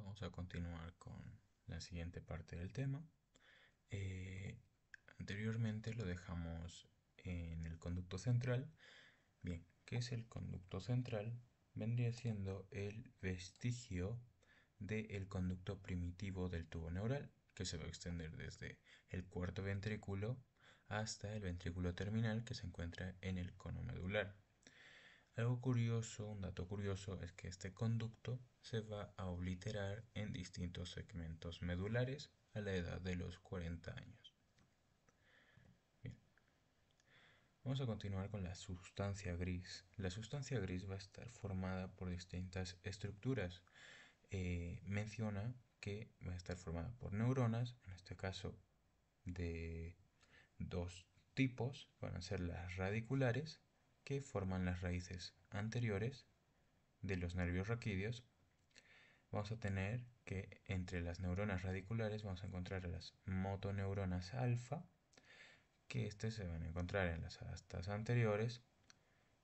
Vamos a continuar con la siguiente parte del tema. Anteriormente lo dejamos en el conducto central. Bien, ¿qué es el conducto central? Vendría siendo el vestigio del conducto primitivo del tubo neural, que se va a extender desde el cuarto ventrículo hasta el ventrículo terminal que se encuentra en el cono medular. Algo curioso, un dato curioso, es que este conducto se va a obliterar en distintos segmentos medulares a la edad de los 40 años. Bien. Vamos a continuar con la sustancia gris. La sustancia gris va a estar formada por distintas estructuras. Menciona que va a estar formada por neuronas, en este caso de dos tipos, van a ser las radiculares, que forman las raíces anteriores de los nervios raquídeos. Vamos a tener que entre las neuronas radiculares vamos a encontrar las motoneuronas alfa, que se van a encontrar en las astas anteriores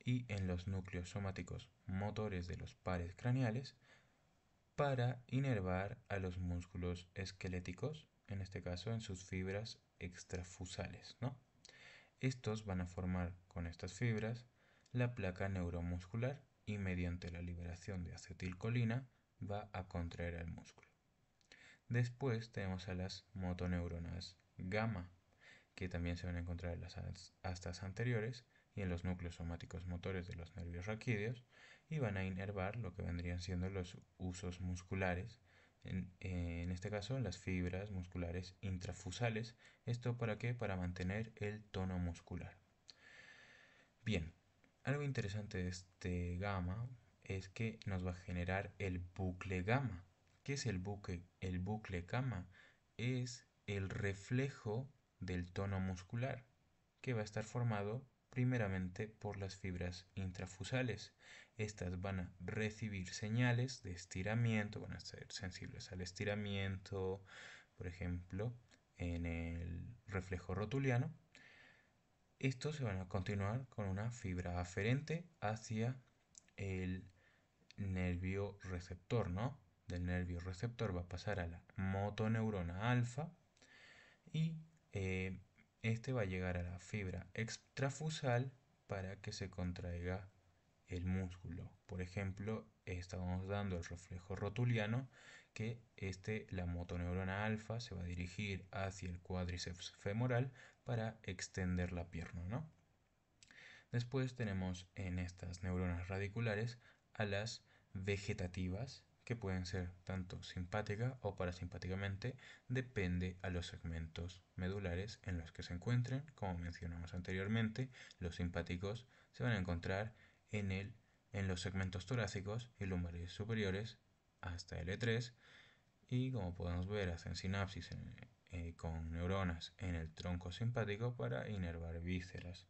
y en los núcleos somáticos motores de los pares craneales para inervar a los músculos esqueléticos, en este caso en sus fibras extrafusales, ¿no? Estos van a formar con estas fibras la placa neuromuscular y mediante la liberación de acetilcolina va a contraer el músculo. Después tenemos a las motoneuronas gamma, que también se van a encontrar en las astas anteriores y en los núcleos somáticos motores de los nervios raquídeos y van a inervar lo que vendrían siendo los usos musculares, en este caso las fibras musculares intrafusales. ¿Esto para qué? Para mantener el tono muscular. Bien, algo interesante de este gamma es que nos va a generar el bucle gamma. ¿Qué es el bucle? El bucle gamma es el reflejo del tono muscular, que va a estar formado primeramente por las fibras intrafusales. Estas van a recibir señales de estiramiento, van a ser sensibles al estiramiento, por ejemplo, en el reflejo rotuliano. Estos se van a continuar con una fibra aferente hacia el nervio receptor, ¿no? Del nervio receptor va a pasar a la motoneurona alfa y este va a llegar a la fibra extrafusal para que se contraiga el músculo. Por ejemplo, estábamos dando el reflejo rotuliano, que la motoneurona alfa se va a dirigir hacia el cuádriceps femoral para extender la pierna, ¿no? Después tenemos en estas neuronas radiculares a las vegetativas, que pueden ser tanto simpática o parasimpáticamente, depende a los segmentos medulares en los que se encuentren. Como mencionamos anteriormente, los simpáticos se van a encontrar en los segmentos torácicos y lumbares superiores hasta L3, y como podemos ver hacen sinapsis con neuronas en el tronco simpático para inervar vísceras.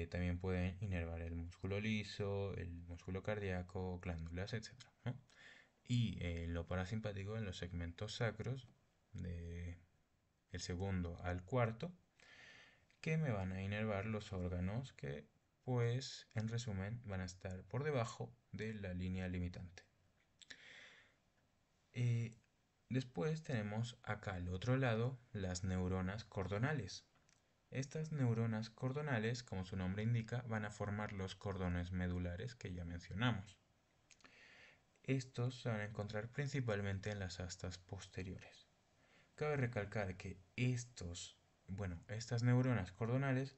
También pueden inervar el músculo liso, el músculo cardíaco, glándulas, etc., ¿no? Y lo parasimpático en los segmentos sacros, del segundo al cuarto, que me van a inervar los órganos que, pues, en resumen, van a estar por debajo de la línea limitante. Después tenemos acá al otro lado las neuronas cordonales. Estas neuronas cordonales, como su nombre indica, van a formar los cordones medulares que ya mencionamos. Estos se van a encontrar principalmente en las astas posteriores. Cabe recalcar que estas neuronas cordonales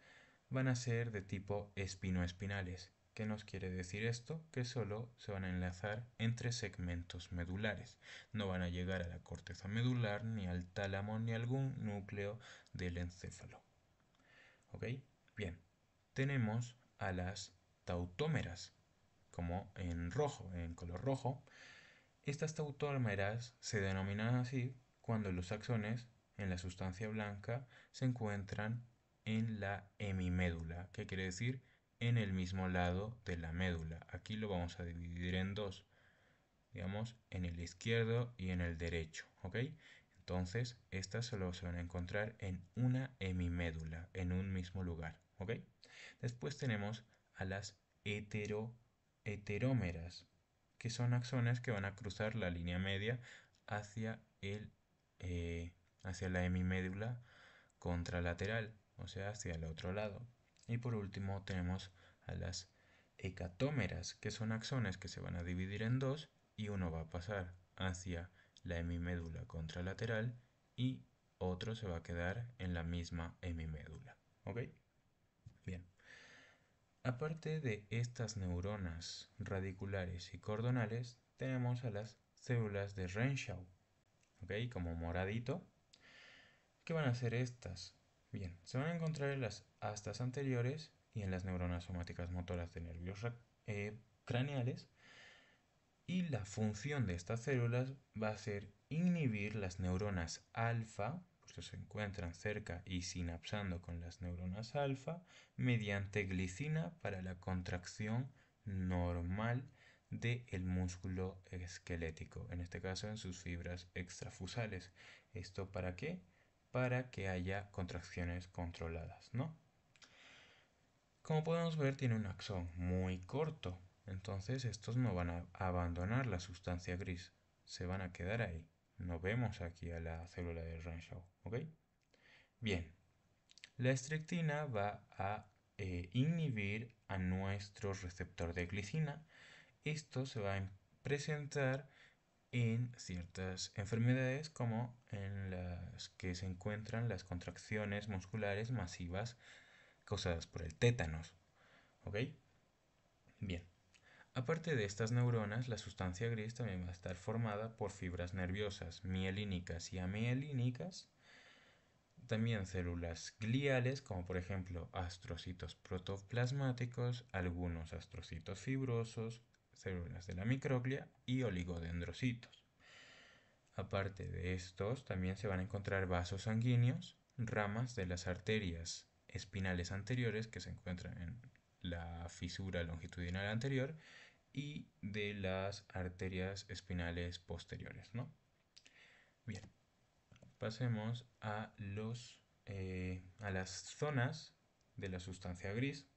van a ser de tipo espinoespinales. ¿Qué nos quiere decir esto? Que solo se van a enlazar entre segmentos medulares. No van a llegar a la corteza medular, ni al tálamo, ni a algún núcleo del encéfalo. ¿Ok? Bien, tenemos a las tautómeras, como en rojo, en color rojo. Estas tautómeras se denominan así cuando los axones en la sustancia blanca se encuentran en la hemimédula, que quiere decir en el mismo lado de la médula. Aquí lo vamos a dividir en dos, digamos, en el izquierdo y en el derecho, ¿ok? Entonces, estas solo se van a encontrar en una hemimédula, en un mismo lugar, ¿ok? Después tenemos a las heterómeras, que son axones que van a cruzar la línea media hacia hacia la hemimédula contralateral, o sea, hacia el otro lado. Y por último tenemos a las hecatómeras, que son axones que se van a dividir en dos y uno va a pasar hacia la hemimédula contralateral y otro se va a quedar en la misma hemimédula. ¿Ok? Bien. Aparte de estas neuronas radiculares y cordonales, tenemos a las células de Renshaw, ¿ok? Como moradito. ¿Qué van a hacer estas? Bien, se van a encontrar en las astas anteriores y en las neuronas somáticas motoras de nervios craneales, y la función de estas células va a ser inhibir las neuronas alfa, por eso se encuentran cerca y sinapsando con las neuronas alfa, mediante glicina para la contracción normal del músculo esquelético, en este caso en sus fibras extrafusales. ¿Esto para qué? Para que haya contracciones controladas, ¿no? Como podemos ver, tiene un axón muy corto, entonces estos no van a abandonar la sustancia gris, se van a quedar ahí. No vemos aquí a la célula de Renshaw, ¿ok? Bien, la estrictina va a inhibir a nuestro receptor de glicina. Esto se va a presentar en ciertas enfermedades como en las que se encuentran las contracciones musculares masivas causadas por el tétanos. ¿Ok? Bien. Aparte de estas neuronas, la sustancia gris también va a estar formada por fibras nerviosas mielínicas y amielínicas, también células gliales, como por ejemplo astrocitos protoplasmáticos, algunos astrocitos fibrosos, células de la microglia y oligodendrocitos. Aparte de estos, también se van a encontrar vasos sanguíneos, ramas de las arterias espinales anteriores que se encuentran en la fisura longitudinal anterior y de las arterias espinales posteriores, ¿no? Bien, pasemos a las zonas de la sustancia gris.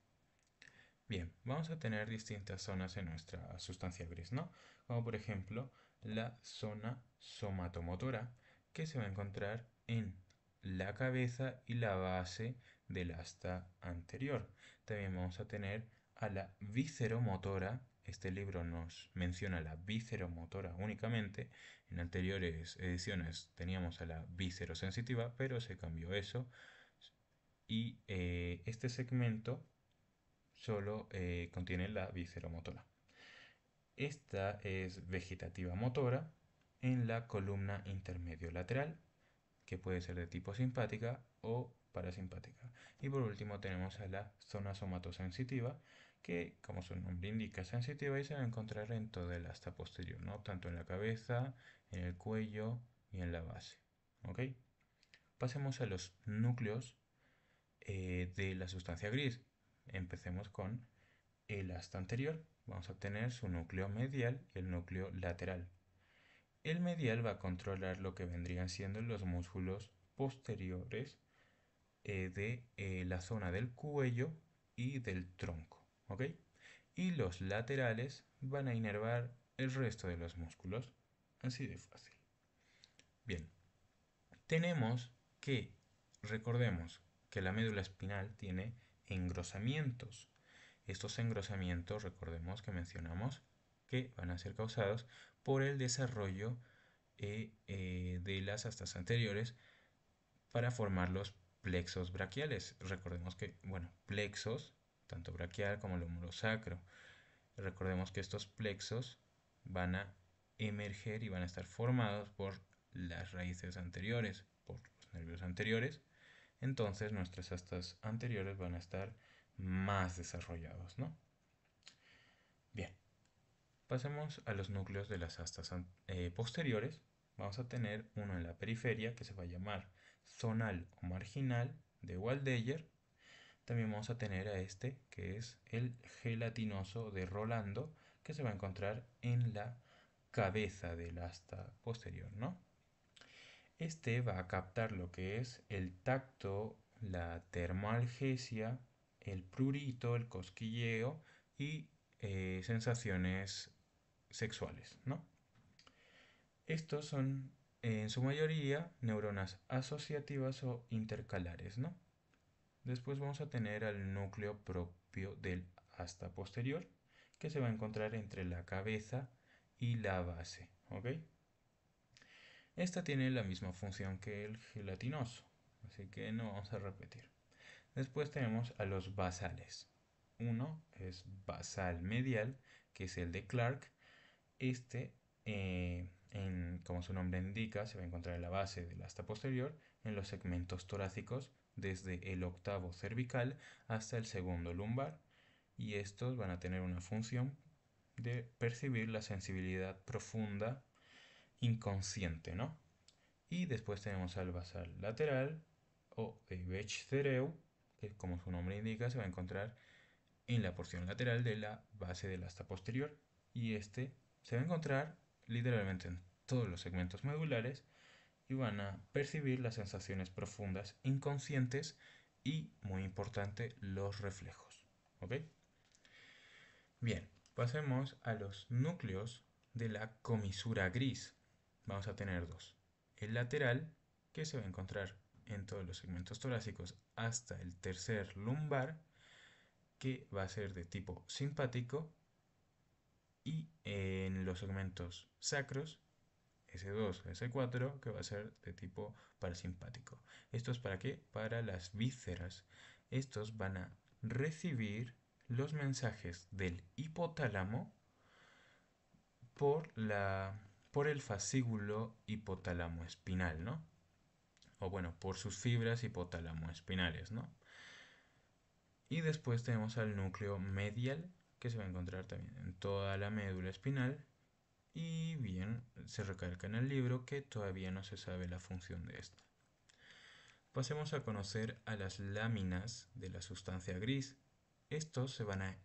Bien, vamos a tener distintas zonas en nuestra sustancia gris, ¿no? Como por ejemplo la zona somatomotora, que se va a encontrar en la cabeza y la base del asta anterior. También vamos a tener a la visceromotora. Este libro nos menciona la visceromotora únicamente. En anteriores ediciones teníamos a la viscerosensitiva, pero se cambió eso. Y este segmento solo contiene la visceromotora. Esta es vegetativa motora en la columna intermedio lateral, que puede ser de tipo simpática o parasimpática. Y por último tenemos a la zona somatosensitiva, que como su nombre indica es sensitiva y se va a encontrar en toda el asta posterior, ¿no? Tanto en la cabeza, en el cuello y en la base. ¿Ok? Pasemos a los núcleos de la sustancia gris. Empecemos con el asta anterior. Vamos a tener su núcleo medial y el núcleo lateral. El medial va a controlar lo que vendrían siendo los músculos posteriores de la zona del cuello y del tronco, ¿ok? Y los laterales van a inervar el resto de los músculos, así de fácil. Bien, tenemos que, recordemos que la médula espinal tiene engrosamientos. Estos engrosamientos, recordemos que mencionamos que van a ser causados por el desarrollo de las astas anteriores para formar los plexos braquiales. Recordemos que, bueno, plexos, tanto braquial como lómulo sacro. Recordemos que estos plexos van a emerger y van a estar formados por las raíces anteriores, por los nervios anteriores. Entonces nuestras astas anteriores van a estar más desarrollados, ¿no? Bien, pasemos a los núcleos de las astas posteriores. Vamos a tener uno en la periferia que se va a llamar zonal o marginal de Waldeyer. También vamos a tener a este que es el gelatinoso de Rolando, que se va a encontrar en la cabeza del asta posterior, ¿no? Este va a captar lo que es el tacto, la termoalgesia, el prurito, el cosquilleo y sensaciones sexuales, ¿no? Estos son en su mayoría neuronas asociativas o intercalares, ¿no? Después vamos a tener al núcleo propio del asta posterior, que se va a encontrar entre la cabeza y la base, ¿ok? Esta tiene la misma función que el gelatinoso, así que no vamos a repetir. Después tenemos a los basales. Uno es basal medial, que es el de Clark. Este, como su nombre indica, se va a encontrar en la base del asta posterior, en los segmentos torácicos, desde el octavo cervical hasta el segundo lumbar, y estos van a tener una función de percibir la sensibilidad profunda inconsciente, ¿no? Y después tenemos al basal lateral o Behçetéreu, que como su nombre indica se va a encontrar en la porción lateral de la base del asta posterior, y este se va a encontrar literalmente en todos los segmentos medulares y van a percibir las sensaciones profundas inconscientes y, muy importante, los reflejos. ¿Ok? Bien, pasemos a los núcleos de la comisura gris. Vamos a tener dos. El lateral, que se va a encontrar en todos los segmentos torácicos hasta el tercer lumbar, que va a ser de tipo simpático, y en los segmentos sacros, S2, S4, que va a ser de tipo parasimpático. ¿Esto es para qué? Para las vísceras. Estos van a recibir los mensajes del hipotálamo por, por el fascículo hipotálamo espinal, ¿no? O bueno, por sus fibras hipotálamo espinales, ¿no? Y después tenemos al núcleo medial, que se va a encontrar también en toda la médula espinal. Y bien, se recalca en el libro que todavía no se sabe la función de esta. Pasemos a conocer a las láminas de la sustancia gris. Estos se van a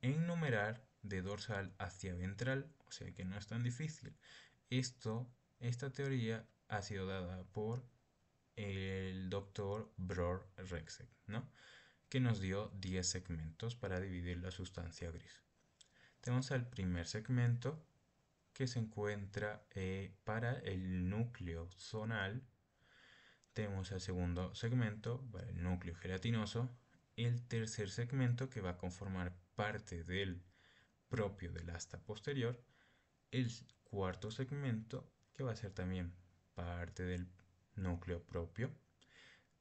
enumerar de dorsal hacia ventral, o sea que no es tan difícil. Esta teoría ha sido dada por el doctor Bror Rexed, ¿no? Que nos dio 10 segmentos para dividir la sustancia gris. Tenemos al primer segmento, que se encuentra para el núcleo zonal. Tenemos el segundo segmento para el núcleo gelatinoso. El tercer segmento, que va a conformar parte del propio del asta posterior. El cuarto segmento, que va a ser también parte del núcleo propio.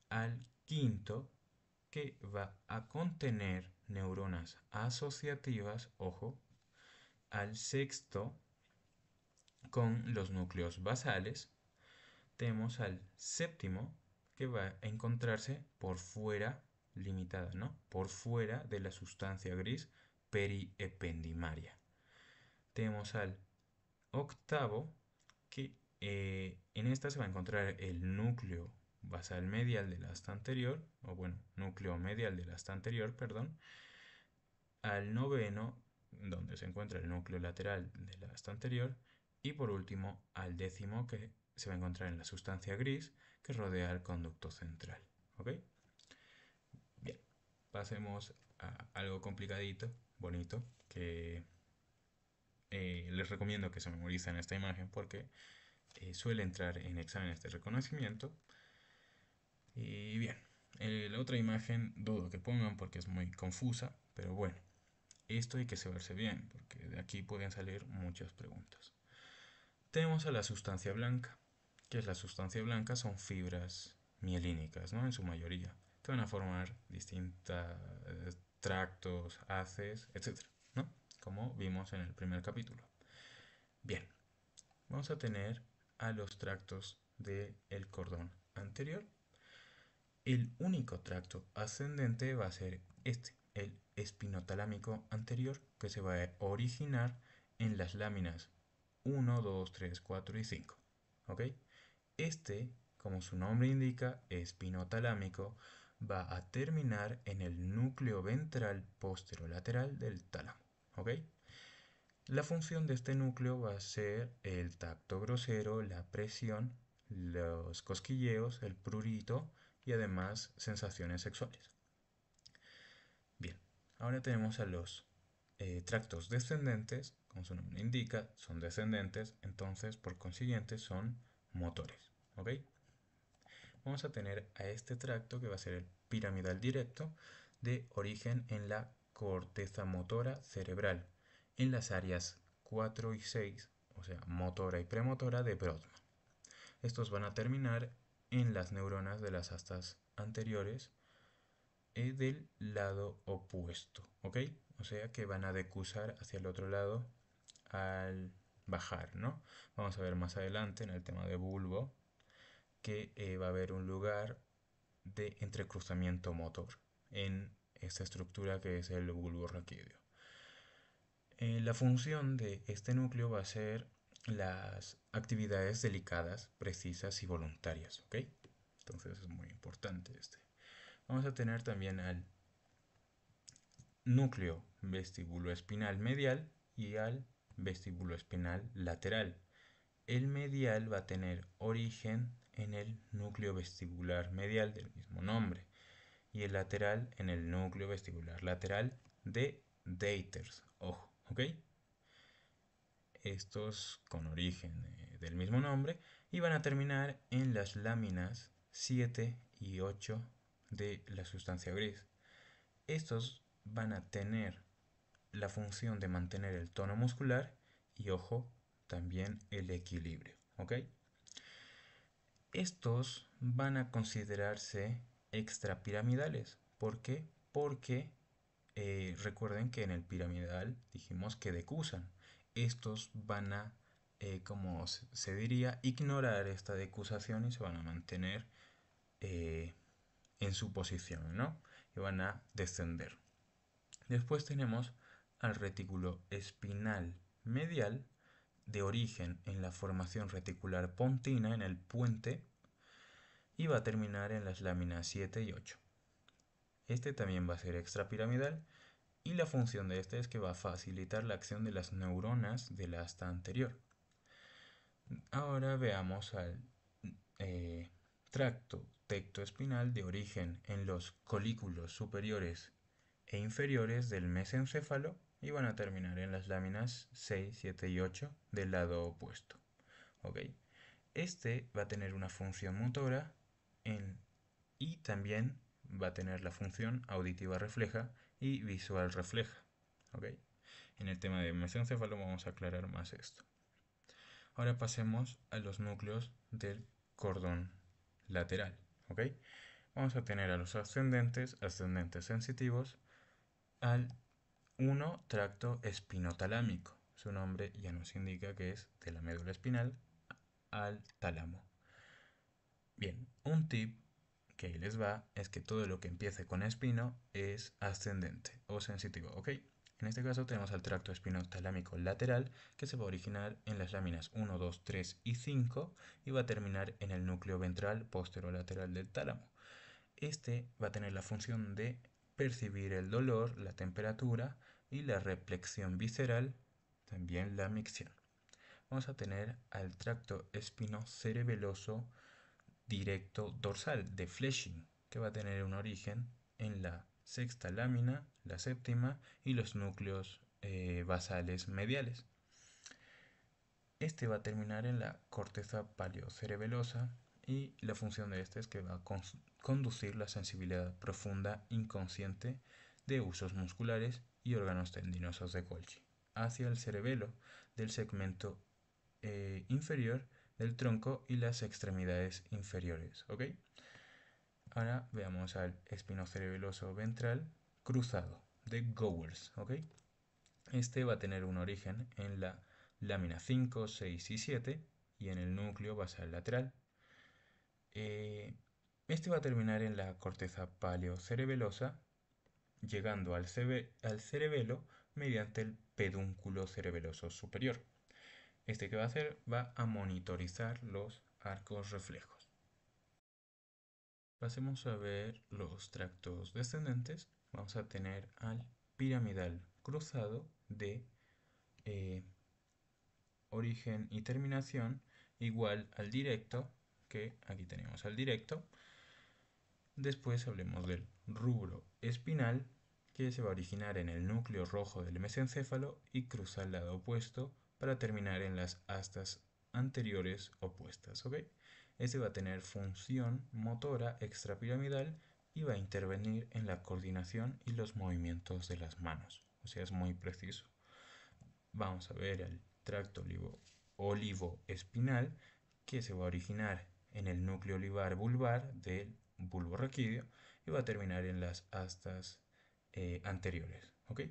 Al quinto, que va a contener neuronas asociativas, ojo. Al sexto, con los núcleos basales. Tenemos al séptimo, que va a encontrarse por fuera, limitada, ¿no? Por fuera de la sustancia gris periependimaria. Tenemos al octavo, que en esta se va a encontrar el núcleo basal medial del asta anterior, o bueno, núcleo medial del asta anterior, perdón. Al noveno, donde se encuentra el núcleo lateral del asta anterior. Y por último, al décimo, que se va a encontrar en la sustancia gris que rodea el conducto central. ¿Ok? Bien, pasemos a algo complicadito, bonito, que les recomiendo que se memoricen esta imagen porque suele entrar en exámenes de reconocimiento. Y bien, la otra imagen dudo que pongan porque es muy confusa, pero bueno, esto hay que saberse bien porque de aquí pueden salir muchas preguntas. Tenemos a la sustancia blanca. ¿Qué es la sustancia blanca? Son fibras mielínicas, ¿no? En su mayoría. Que van a formar distintos tractos, haces, etc., ¿no? Como vimos en el primer capítulo. Bien, vamos a tener a los tractos del cordón anterior. El único tracto ascendente va a ser este, el espinotalámico anterior, que se va a originar en las láminas 1, 2, 3, 4 y 5. ¿Ok? Este, como su nombre indica, espinotalámico, va a terminar en el núcleo ventral posterolateral del tálamo. ¿Ok? La función de este núcleo va a ser el tacto grosero, la presión, los cosquilleos, el prurito y además sensaciones sexuales. Bien, ahora tenemos a los tractos descendentes, como su nombre indica, son descendentes, entonces por consiguiente son motores. ¿Ok? Vamos a tener a este tracto que va a ser el piramidal directo de origen en la corteza motora cerebral, en las áreas 4 y 6, o sea, motora y premotora de Brodmann. Estos van a terminar en las neuronas de las astas anteriores del lado opuesto, ¿ok? O sea que van a decusar hacia el otro lado al bajar, ¿no? Vamos a ver más adelante en el tema de bulbo que va a haber un lugar de entrecruzamiento motor en esta estructura que es el bulbo raquídeo. La función de este núcleo va a ser las actividades delicadas, precisas y voluntarias, ¿ok? Entonces es muy importante este. Vamos a tener también al núcleo vestibuloespinal medial y al vestibuloespinal lateral. El medial va a tener origen en el núcleo vestibular medial del mismo nombre y el lateral en el núcleo vestibular lateral de Deiters. Ojo, ¿ok? Estos con origen del mismo nombre y van a terminar en las láminas 7 y 8 de la sustancia gris. Estos van a tener la función de mantener el tono muscular y, ojo, también el equilibrio, ¿ok? Estos van a considerarse extrapiramidales. ¿Por qué? Porque recuerden que en el piramidal dijimos que decusan. Estos van a, como se diría, ignorar esta decusación y se van a mantener en su posición, ¿no? Y van a descender. Después tenemos al retículo espinal medial de origen en la formación reticular pontina en el puente y va a terminar en las láminas 7 y 8. Este también va a ser extrapiramidal y la función de este es que va a facilitar la acción de las neuronas de la asta anterior. Ahora veamos al tracto tectoespinal de origen en los colículos superiores e inferiores del mesencéfalo y van a terminar en las láminas 6, 7 y 8 del lado opuesto. ¿Ok? Este va a tener una función motora y también va a tener la función auditiva refleja y visual refleja. ¿Ok? En el tema de mesencéfalo vamos a aclarar más esto. Ahora pasemos a los núcleos del cordón lateral. ¿Ok? Vamos a tener a los ascendentes sensitivos, al 1 tracto espinotalámico. Su nombre ya nos indica que es de la médula espinal al tálamo. Bien, un tip que ahí les va es que todo lo que empiece con espino es ascendente o sensitivo, ¿ok? En este caso tenemos al tracto espinotalámico lateral que se va a originar en las láminas 1, 2, 3 y 5 y va a terminar en el núcleo ventral posterolateral del tálamo. Este va a tener la función de percibir el dolor, la temperatura y la replexión visceral, también la micción. Vamos a tener al tracto espinocerebeloso directo dorsal de Flesching, que va a tener un origen en la sexta lámina, la séptima y los núcleos basales mediales. Este va a terminar en la corteza paleocerebelosa y la función de este es que va a conducir la sensibilidad profunda inconsciente de usos musculares y órganos tendinosos de Golgi hacia el cerebelo del segmento inferior del tronco y las extremidades inferiores. ¿Ok? Ahora veamos al espinocerebeloso ventral cruzado de Gowers. ¿Ok? Este va a tener un origen en la lámina 5, 6 y 7 y en el núcleo basal lateral. Este va a terminar en la corteza paleocerebelosa, llegando al cerebelo mediante el pedúnculo cerebeloso superior. Este que va a hacer va a monitorizar los arcos reflejos. Pasemos a ver los tractos descendentes. Vamos a tener al piramidal cruzado de origen y terminación igual al directo, que aquí tenemos al directo. Después hablemos del rubro espinal que se va a originar en el núcleo rojo del mesencéfalo y cruza al lado opuesto para terminar en las astas anteriores opuestas, ¿ok? Este va a tener función motora extrapiramidal y va a intervenir en la coordinación y los movimientos de las manos, o sea, es muy preciso. Vamos a ver el tracto olivo-espinal, que se va a originar en el núcleo olivar vulvar del bulbo raquídeo y va a terminar en las astas anteriores, ¿ok?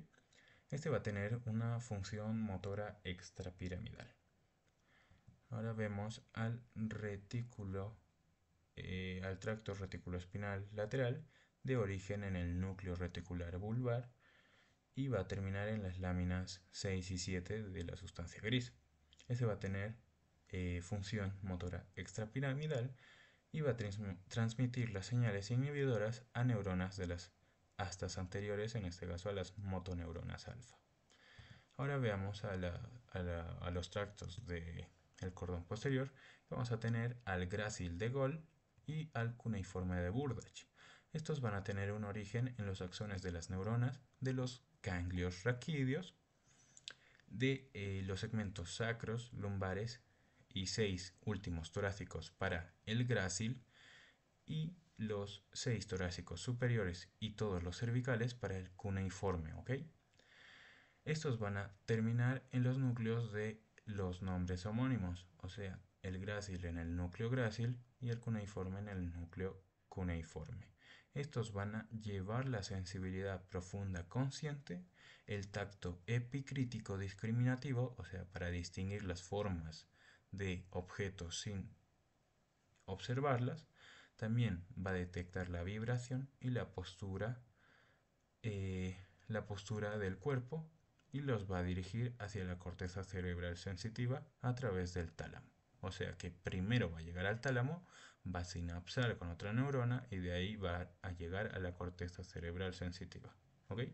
Este va a tener una función motora extrapiramidal. Ahora vemos al tracto reticuloespinal lateral de origen en el núcleo reticular vulvar y va a terminar en las láminas 6 y 7 de la sustancia gris. Este va a tener función motora extrapiramidal y va a transmitir las señales inhibidoras a neuronas de las astas anteriores, en este caso a las motoneuronas alfa. Ahora veamos a los tractos del cordón posterior. Vamos a tener al grácil de Gold y al cuneiforme de Burdach. Estos van a tener un origen en los axones de las neuronas de los ganglios raquídeos, de los segmentos sacros, lumbares y 6 últimos torácicos para el grácil y los 6 torácicos superiores y todos los cervicales para el cuneiforme, ¿ok? Estos van a terminar en los núcleos de los nombres homónimos, o sea, el grácil en el núcleo grácil y el cuneiforme en el núcleo cuneiforme. Estos van a llevar la sensibilidad profunda consciente, el tacto epicrítico discriminativo, o sea, para distinguir las formas de objetos sin observarlas. También va a detectar la vibración y la postura del cuerpo y los va a dirigir hacia la corteza cerebral sensitiva a través del tálamo. O sea que primero va a llegar al tálamo, va a sinapsar con otra neurona y de ahí va a llegar a la corteza cerebral sensitiva. ¿Ok?